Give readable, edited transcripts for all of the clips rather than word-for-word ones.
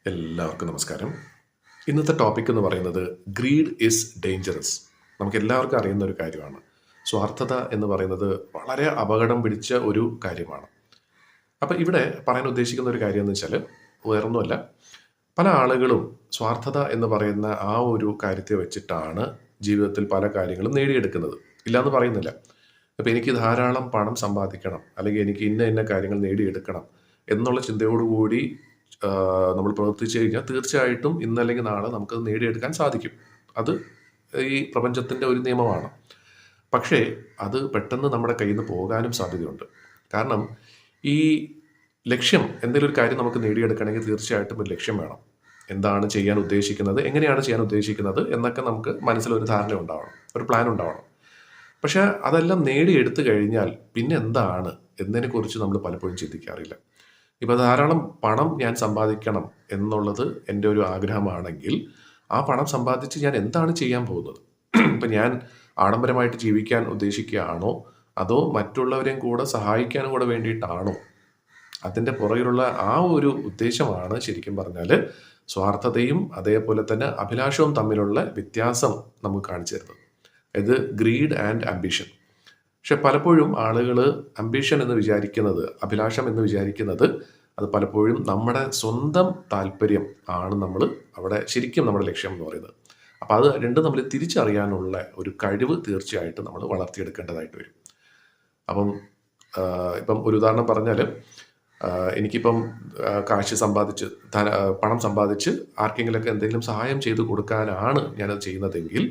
എല്ലാവർക്കും നമസ്കാരം. ഇന്നത്തെ ടോപ്പിക് എന്ന് പറയുന്നത് ഗ്രീഡ് ഈസ് ഡേഞ്ചറസ്. നമുക്ക് എല്ലാവർക്കും അറിയുന്ന ഒരു കാര്യമാണ്. സ്വാർത്ഥത എന്ന് പറയുന്നത് വളരെ അപകടം പിടിച്ച ഒരു കാര്യമാണ്. അപ്പം ഇവിടെ പറയാൻ ഉദ്ദേശിക്കുന്ന ഒരു കാര്യം എന്ന് വെച്ചാൽ വേറൊന്നുമല്ല, പല ആളുകളും സ്വാർത്ഥത എന്ന് പറയുന്ന ആ ഒരു കാര്യത്തെ വെച്ചിട്ടാണ് ജീവിതത്തിൽ പല കാര്യങ്ങളും നേടിയെടുക്കുന്നത്. ഇല്ലയെന്ന് പറയുന്നില്ല. അപ്പം എനിക്ക് ധാരാളം പണം സമ്പാദിക്കണം, അല്ലെങ്കിൽ എനിക്ക് ഇന്ന ഇന്ന കാര്യങ്ങൾ നേടിയെടുക്കണം എന്നുള്ള ചിന്തയോടുകൂടി നമ്മൾ പ്രവർത്തിച്ചു കഴിഞ്ഞാൽ തീർച്ചയായിട്ടും ഇന്നല്ലെങ്കിൽ നാളെ നമുക്കത് നേടിയെടുക്കാൻ സാധിക്കും. അത് ഈ പ്രപഞ്ചത്തിൻ്റെ ഒരു നിയമമാണ്. പക്ഷേ അത് പെട്ടെന്ന് നമ്മുടെ കയ്യിൽ നിന്ന് പോകാനും സാധ്യതയുണ്ട്. കാരണം ഈ ലക്ഷ്യം, എന്തെങ്കിലും ഒരു കാര്യം നമുക്ക് നേടിയെടുക്കണമെങ്കിൽ തീർച്ചയായിട്ടും ഒരു ലക്ഷ്യം വേണം. എന്താണ് ചെയ്യാൻ ഉദ്ദേശിക്കുന്നത്, എങ്ങനെയാണ് ചെയ്യാൻ ഉദ്ദേശിക്കുന്നത് എന്നൊക്കെ നമുക്ക് മനസ്സിലൊരു ധാരണ ഉണ്ടാവണം, ഒരു പ്ലാൻ ഉണ്ടാവണം. പക്ഷേ അതെല്ലാം നേടിയെടുത്തു കഴിഞ്ഞാൽ പിന്നെ എന്താണ് എന്നതിനെക്കുറിച്ച് നമ്മൾ പലപ്പോഴും ചിന്തിക്കാറില്ല. ഇപ്പോൾ ധാരാളം പണം ഞാൻ സമ്പാദിക്കണം എന്നുള്ളത് എൻ്റെ ഒരു ആഗ്രഹമാണെങ്കിൽ ആ പണം സമ്പാദിച്ച് ഞാൻ എന്താണ് ചെയ്യാൻ പോകുന്നത്? ഇപ്പം ഞാൻ ആഡംബരമായിട്ട് ജീവിക്കാൻ ഉദ്ദേശിക്കുകയാണോ, അതോ മറ്റുള്ളവരെയും കൂടെ സഹായിക്കാനും കൂടെ വേണ്ടിയിട്ടാണോ? അതിൻ്റെ പുറകിലുള്ള ആ ഒരു ഉദ്ദേശമാണ് ശരിക്കും പറഞ്ഞാൽ സ്വാർത്ഥതയും അതേപോലെ തന്നെ അഭിലാഷവും തമ്മിലുള്ള വ്യത്യാസം നമുക്ക് കാണിച്ചു തരുന്നത്. ഇത് ഗ്രീഡ് ആൻഡ് ആംബിഷൻ. പക്ഷെ പലപ്പോഴും ആളുകൾ അംബിഷൻ എന്ന് വിചാരിക്കുന്നത്, അഭിലാഷം എന്ന് വിചാരിക്കുന്നത്, അത് പലപ്പോഴും നമ്മുടെ സ്വന്തം താല്പര്യം ആണ് നമ്മൾ അവിടെ ശരിക്കും നമ്മുടെ ലക്ഷ്യം എന്ന് പറയുന്നത്. അപ്പോൾ അത് രണ്ടും നമ്മൾ തിരിച്ചറിയാനുള്ള ഒരു കഴിവ് തീർച്ചയായിട്ടും നമ്മൾ വളർത്തിയെടുക്കേണ്ടതായിട്ട് വരും. അപ്പം ഇപ്പം ഒരു ഉദാഹരണം പറഞ്ഞാൽ, എനിക്കിപ്പം കാശ് സമ്പാദിച്ച് പണം സമ്പാദിച്ച് ആർക്കെങ്കിലുമൊക്കെ എന്തെങ്കിലും സഹായം ചെയ്തു കൊടുക്കാനാണ് ഞാനത് ചെയ്യുന്നതെങ്കിൽ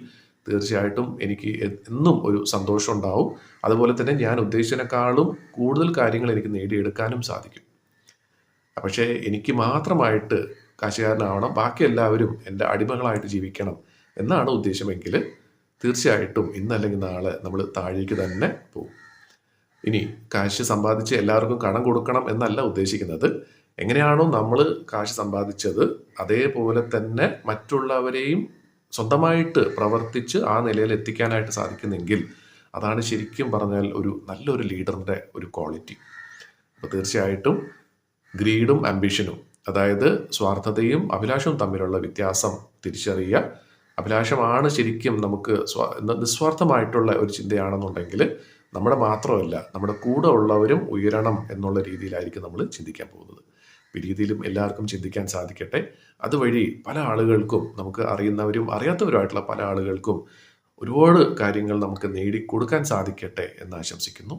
തീർച്ചയായിട്ടും എനിക്ക് എന്നും ഒരു സന്തോഷം ഉണ്ടാവും. അതുപോലെ തന്നെ ഞാൻ ഉദ്ദേശിച്ചതിനേക്കാളും കൂടുതൽ കാര്യങ്ങൾ എനിക്ക് നേടിയെടുക്കാനും സാധിക്കും. പക്ഷേ എനിക്ക് മാത്രമായിട്ട് കാശുകാരനാവണം, ബാക്കി എല്ലാവരും എൻ്റെ അടിമകളായിട്ട് ജീവിക്കണം എന്നാണ് ഉദ്ദേശമെങ്കിൽ തീർച്ചയായിട്ടും ഇന്നല്ലെങ്കിൽ നാളെ നമ്മൾ താഴേക്ക് തന്നെ പോകും. ഇനി കാശ് സമ്പാദിച്ച് എല്ലാവർക്കും കടം കൊടുക്കണം എന്നല്ല ഉദ്ദേശിക്കുന്നത്. എങ്ങനെയാണോ നമ്മൾ കാശ് സമ്പാദിച്ചത് അതേപോലെ തന്നെ മറ്റുള്ളവരെയും സ്വന്തമായിട്ട് പ്രവർത്തിച്ച് ആ നിലയിൽ എത്തിക്കാനായിട്ട് സാധിക്കുന്നെങ്കിൽ അതാണ് ശരിക്കും പറഞ്ഞാൽ ഒരു നല്ലൊരു ലീഡറിൻ്റെ ഒരു ക്വാളിറ്റി. അപ്പോൾ തീർച്ചയായിട്ടും ഗ്രീഡും ആംബിഷനും, അതായത് സ്വാർത്ഥതയും അഭിലാഷവും തമ്മിലുള്ള വ്യത്യാസം തിരിച്ചറിയുക. അഭിലാഷമാണ് ശരിക്കും നമുക്ക് നിസ്വാർത്ഥമായിട്ടുള്ള ഒരു ചിന്തയാണെന്നുണ്ടെങ്കിൽ നമ്മുടെ മാത്രമല്ല, നമ്മുടെ കൂടെ ഉള്ളവരും ഉയരണം എന്നുള്ള രീതിയിലായിരിക്കും നമ്മൾ ചിന്തിക്കാൻ പോകുന്നത്. ഈ രീതിയിലും എല്ലാവർക്കും ചിന്തിക്കാൻ സാധിക്കട്ടെ. അതുവഴി പല ആളുകൾക്കും, നമുക്ക് അറിയുന്നവരും അറിയാത്തവരുമായിട്ടുള്ള പല ആളുകൾക്കും ഒരുപാട് കാര്യങ്ങൾ നമുക്ക് നേടിക്കൊടുക്കാൻ സാധിക്കട്ടെ എന്ന് ആശംസിക്കുന്നു.